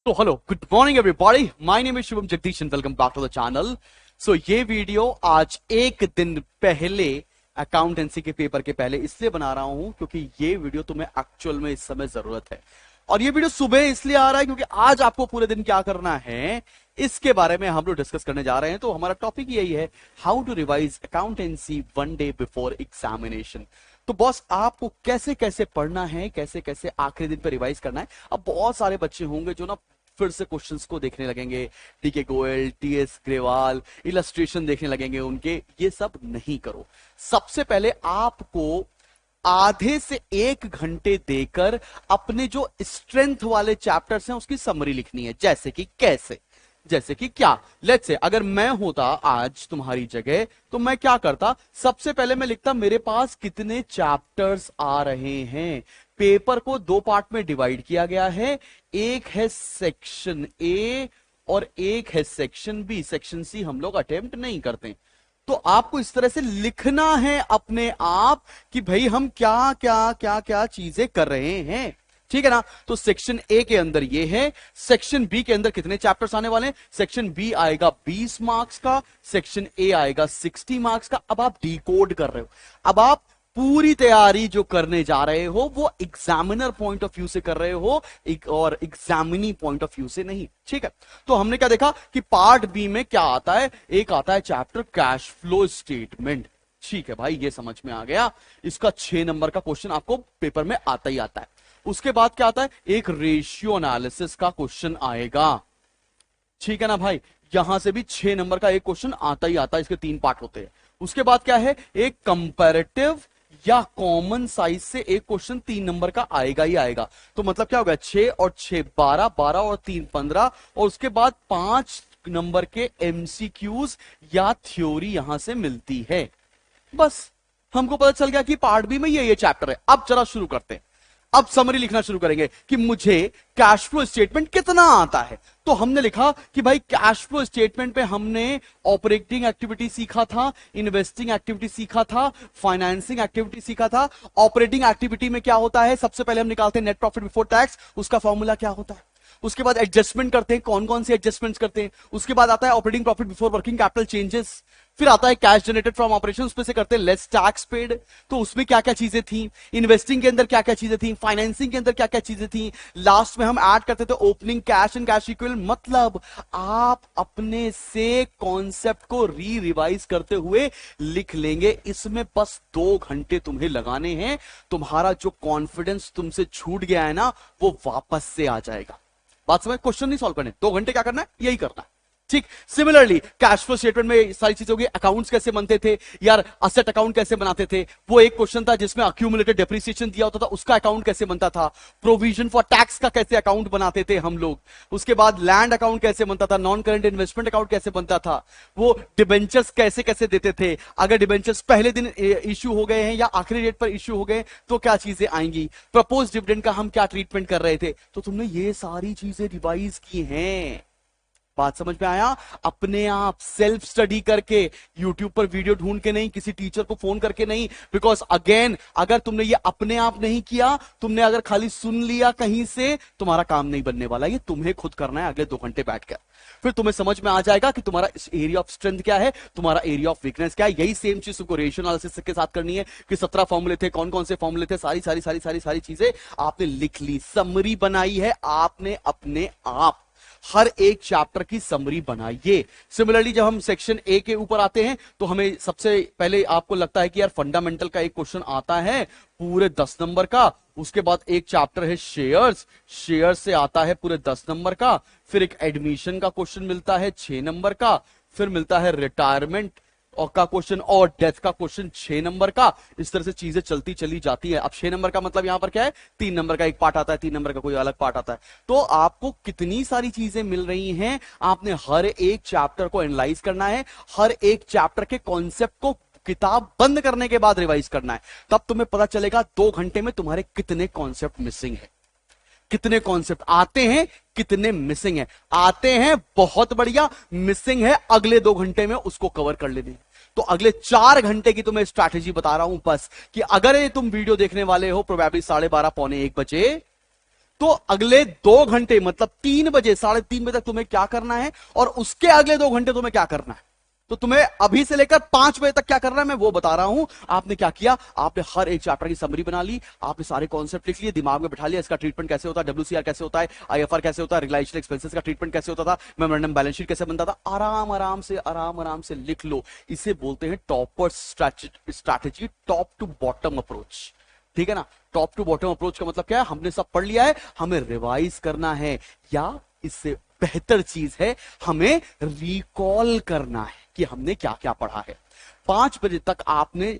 तो hello, good morning everybody, my name is Shubham Jagdish and welcome back to the channel. So ये video आज एक दिन पहले अकाउंटेंसी के पेपर के पहले इसलिए बना रहा हूं क्योंकि ये वीडियो तुम्हें एक्चुअल में इस समय जरूरत है। और ये वीडियो सुबह इसलिए आ रहा है क्योंकि आज आपको पूरे दिन क्या करना है इसके बारे में हम लोग डिस्कस करने जा रहे हैं। तो हमारा टॉपिक यही है, how to revise accountancy one day before examination. तो बॉस आपको कैसे कैसे पढ़ना है, कैसे कैसे आखिरी दिन पे रिवाइज करना है। अब बहुत सारे बच्चे होंगे जो ना फिर से क्वेश्चंस को देखने लगेंगे, DK. Goyal, T.S.. Grewal, illustration देखने लगेंगे उनके। ये सब नहीं करो। सबसे पहले आपको आधे से 1 घंटे देकर अपने जो स्ट्रेंथ वाले चैप्टर्स हैं उसकी समरी लिखनी है। जैसे कि कैसे, जैसे कि क्या, लेट्स से अगर मैं होता आज तुम्हारी जगह तो मैं क्या करता, सबसे पहले मैं लिखता मेरे पास कितने चैप्टर्स आ रहे हैं। पेपर को 2 पार्ट में डिवाइड किया गया है, एक है सेक्शन ए और एक है सेक्शन बी। सेक्शन सी हम लोग अटेम्प्ट नहीं करते। तो आपको इस तरह से लिखना है अपने आप कि भाई हम क्या क्या क्या क्या चीजें कर रहे हैं, ठीक है ना। तो सेक्शन ए के अंदर ये है, सेक्शन बी के अंदर कितने चैप्टर्स आने वाले हैं। सेक्शन बी आएगा 20 मार्क्स का, सेक्शन ए आएगा 60 मार्क्स का। अब आप डिकोड कर रहे हो, अब आप पूरी तैयारी जो करने जा रहे हो वो एग्जामिनर पॉइंट ऑफ व्यू से कर रहे हो और एग्जामिनी पॉइंट ऑफ व्यू से नहीं, ठीक है। तो हमने क्या देखा कि पार्ट बी में क्या आता है, एक आता है चैप्टर कैश फ्लो स्टेटमेंट। ठीक है भाई, ये समझ में आ गया। इसका 6 नंबर का क्वेश्चन आपको पेपर में आता ही आता है। उसके बाद क्या आता है, एक रेशियो एनालिसिस का क्वेश्चन आएगा, ठीक है ना भाई। यहां से भी 6 नंबर का एक क्वेश्चन आता ही आता है, इसके 3 पार्ट होते हैं। उसके बाद क्या है, एक कंपैरेटिव या कॉमन साइज से एक क्वेश्चन 3 नंबर का आएगा ही आएगा। तो मतलब क्या होगा, 6 और 6 12, 12 और 3 15, और उसके बाद 5 नंबर के एमसीक्यूज या थ्योरी यहां से मिलती है। बस हमको पता चल गया कि पार्ट बी में ये चैप्टर है। अब जरा शुरू करते हैं। अब समरी लिखना शुरू करेंगे कि मुझे कैश फ्लो स्टेटमेंट कितना आता है। तो हमने लिखा कि भाई कैश फ्लो स्टेटमेंट पे हमने ऑपरेटिंग एक्टिविटी सीखा था, इन्वेस्टिंग एक्टिविटी सीखा था, फाइनेंसिंग एक्टिविटी सीखा था। ऑपरेटिंग एक्टिविटी में क्या होता है, सबसे पहले हम निकालते हैं नेट प्रॉफिट बिफोर टैक्स, उसका फॉर्मूला क्या होता है। उसके बाद एडजस्टमेंट करते हैं, कौन कौन से एडजस्टमेंट्स करते हैं। उसके बाद आता है operating profit before working capital changes. फिर आता है कैश जनरेटेड फ्रॉम ऑपरेशन, उसमें से करते हैं लेस टैक्स पेड। तो उसमें क्या क्या चीजें थी, इन्वेस्टिंग के अंदर क्या क्या चीजें थी, फाइनेंसिंग के अंदर क्या क्या चीजें थी। लास्ट में हम ऐड करते थे opening cash and cash equivalent. मतलब आप अपने से कॉन्सेप्ट को रिवाइज करते हुए लिख लेंगे। इसमें बस 2 घंटे तुम्हें लगाने हैं। तुम्हारा जो कॉन्फिडेंस तुमसे छूट गया है ना, वो वापस से आ जाएगा। बात समझ, क्वेश्चन नहीं सॉल्व करने, 2 घंटे क्या करना है, यही करना है, ठीक। सिमिलरली कैश फ्लो स्टेटमेंट में सारी चीजें होगी। अकाउंट्स कैसे बनते थे यार, असेट अकाउंट कैसे बनाते थे, वो एक क्वेश्चन था जिसमें अक्यूमुलेटेड डेप्रिसिएशन दिया होता था, उसका अकाउंट कैसे बनता था। प्रोविजन फॉर टैक्स का कैसे अकाउंट बनाते थे हम लोग। उसके बाद लैंड अकाउंट कैसे बनता था, नॉन करंट इन्वेस्टमेंट अकाउंट कैसे बनता था, वो डिबेंचर्स कैसे कैसे देते थे। अगर डिबेंचर्स पहले दिन इश्यू हो गए हैं या आखिरी डेट पर इश्यू हो गए तो क्या चीजें आएंगी। प्रपोज डिविडेंड का हम क्या ट्रीटमेंट कर रहे थे। तो तुमने ये सारी चीजें रिवाइज की हैं। बात समझ में आया। अपने आप सेल्फ स्टडी करके, यूट्यूब पर वीडियो ढूंढ के नहीं, किसी टीचर को फोन करके नहीं। बिकॉज अगेन अगर तुमने ये अपने आप नहीं किया, तुमने अगर खाली सुन लिया कहीं से, तुम्हारा काम नहीं बनने वाला। ये तुम्हें खुद करना है अगले 2 घंटे बैठकर। फिर तुम्हें समझ में आ जाएगा कि तुम्हारा एरिया ऑफ स्ट्रेंथ क्या है, तुम्हारा एरिया ऑफ वीकनेस क्या है। यही सेम चीज तुमको रेशियो एनालिसिस के साथ करनी है कि 17 फॉर्मूले थे, कौन कौन से फॉर्मूले थे, सारी सारी सारी सारी सारी चीजें आपने लिख ली, समरी बनाई है आपने अपने आप। हर एक चैप्टर की समरी बनाइए। सिमिलरली जब हम सेक्शन ए के ऊपर आते हैं तो हमें सबसे पहले आपको लगता है कि यार फंडामेंटल का एक क्वेश्चन आता है पूरे 10 नंबर का। उसके बाद एक चैप्टर है शेयर्स, शेयर से आता है पूरे 10 नंबर का। फिर एक एडमिशन का क्वेश्चन मिलता है 6 नंबर का। फिर मिलता है रिटायरमेंट और का क्वेश्चन और डेथ का क्वेश्चन 6 नंबर का। इस तरह से चीजें चलती चली जाती है। अब 6 नंबर का मतलब यहां पर क्या है, 3 नंबर का एक पार्ट आता है, 3 नंबर का कोई अलग पार्ट आता है। तो आपको कितनी सारी चीजें मिल रही हैं, आपने हर एक चैप्टर को एनालाइज करना है। हर एक चैप्टर के कॉन्सेप्ट को किताब बंद करने के बाद रिवाइज करना है। तब तुम्हें पता चलेगा 2 घंटे में तुम्हारे कितने कॉन्सेप्ट मिसिंग है, कितने कॉन्सेप्ट आते हैं, कितने मिसिंग है। आते हैं बहुत बढ़िया, मिसिंग है अगले 2 घंटे में उसको कवर कर लेने। तो अगले 4 घंटे की तुम्हें स्ट्रैटेजी बता रहा हूं बस, कि अगर ये तुम वीडियो देखने वाले हो प्रोबेबली 12:30 पौने 1 बजे, तो अगले 2 घंटे मतलब 3 बजे 3:30 तक तुम्हें क्या करना है, और उसके अगले 2 घंटे तुम्हें क्या करना है। तो तुम्हें अभी से लेकर 5 बजे तक क्या करना है मैं वो बता रहा हूं। आपने क्या किया, आपने हर एक चैप्टर की समरी बना ली, आपने सारे कॉन्सेप्ट लिख लिए, दिमाग में बिठा लिया, इसका ट्रीटमेंट कैसे होता है, डब्ल्यूसीआर कैसे होता है, आईएफआर कैसे होता है, रिलाइजेशन एक्सपेंसेस का ट्रीटमेंट कैसे होता था, मेमोरेंडम बैलेंस शीट कैसे बनता था। आराम आराम से लिख लो। इसे बोलते हैं topper strategy, top to bottom approach. ठीक है ना। टॉप टू बॉटम अप्रोच का मतलब क्या है, हमने सब पढ़ लिया है, हमें रिवाइज करना है, या इससे बेहतर चीज है हमें रिकॉल करना है कि हमने क्या क्या पढ़ा है। 5 बजे तक आपने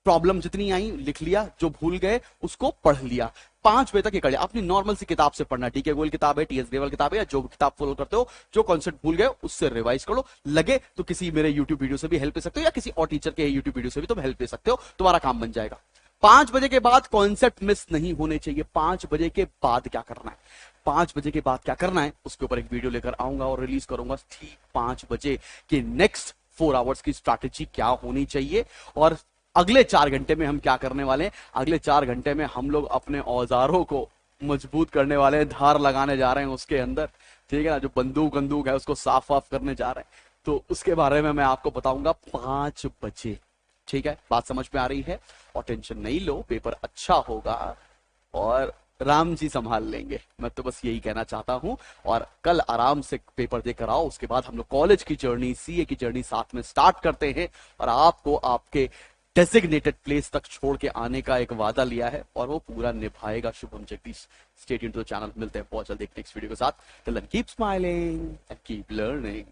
प्रॉब्लम जितनी आई लिख लिया, जो भूल गए उसको पढ़ लिया। 5 बजे तक ये कर लिया। अपनी नॉर्मल सी किताब से पढ़ना, टीके गोयल किताब है, टीएस ग्रेवाल किताब है, या जो किताब फॉलो करते हो, जो कॉन्सेप्ट भूल गए उससे रिवाइज कर लो। लगे तो किसी मेरे यूट्यूब वीडियो से भी हेल्प ले सकते हो, या किसी और टीचर के यूट्यूब वीडियो से भी तुम हेल्प ले सकते हो, तुम्हारा काम बन जाएगा। 5 बजे के बाद कॉन्सेप्ट मिस नहीं होने चाहिए। 5 बजे के बाद क्या करना है, 5 बजे के बाद क्या करना है उसके ऊपर एक वीडियो लेकर आऊंगा और रिलीज करूंगा ठीक 5 बजे के नेक्स्ट 4 आवर्स की स्ट्रैटेजी क्या होनी चाहिए। और अगले 4 घंटे में हम क्या करने वाले हैं, अगले 4 घंटे में हम लोग अपने औजारों को मजबूत करने वाले हैं, धार लगाने जा रहे हैं उसके अंदर। ठीक है ना, जो बंदूक है उसको साफ वाफ करने जा रहे हैं, तो उसके बारे में मैं आपको बताऊंगा 5 बजे। ठीक है, बात समझ में आ रही है। और टेंशन नहीं लो, पेपर अच्छा होगा और राम जी संभाल लेंगे, मैं तो बस यही कहना चाहता हूं। और कल आराम से पेपर देकर आओ, उसके बाद हम लोग कॉलेज की जर्नी, सीए की जर्नी साथ में स्टार्ट करते हैं। और आपको आपके डेजिग्नेटेड प्लेस तक छोड़ के आने का एक वादा लिया है और वो पूरा निभाएगा Shubham Jagdish. Stay tuned to the channel, मिलते हैं बहुत जल्द एक नेक्स्ट वीडियो के साथ। Till then keep smiling and keep learning.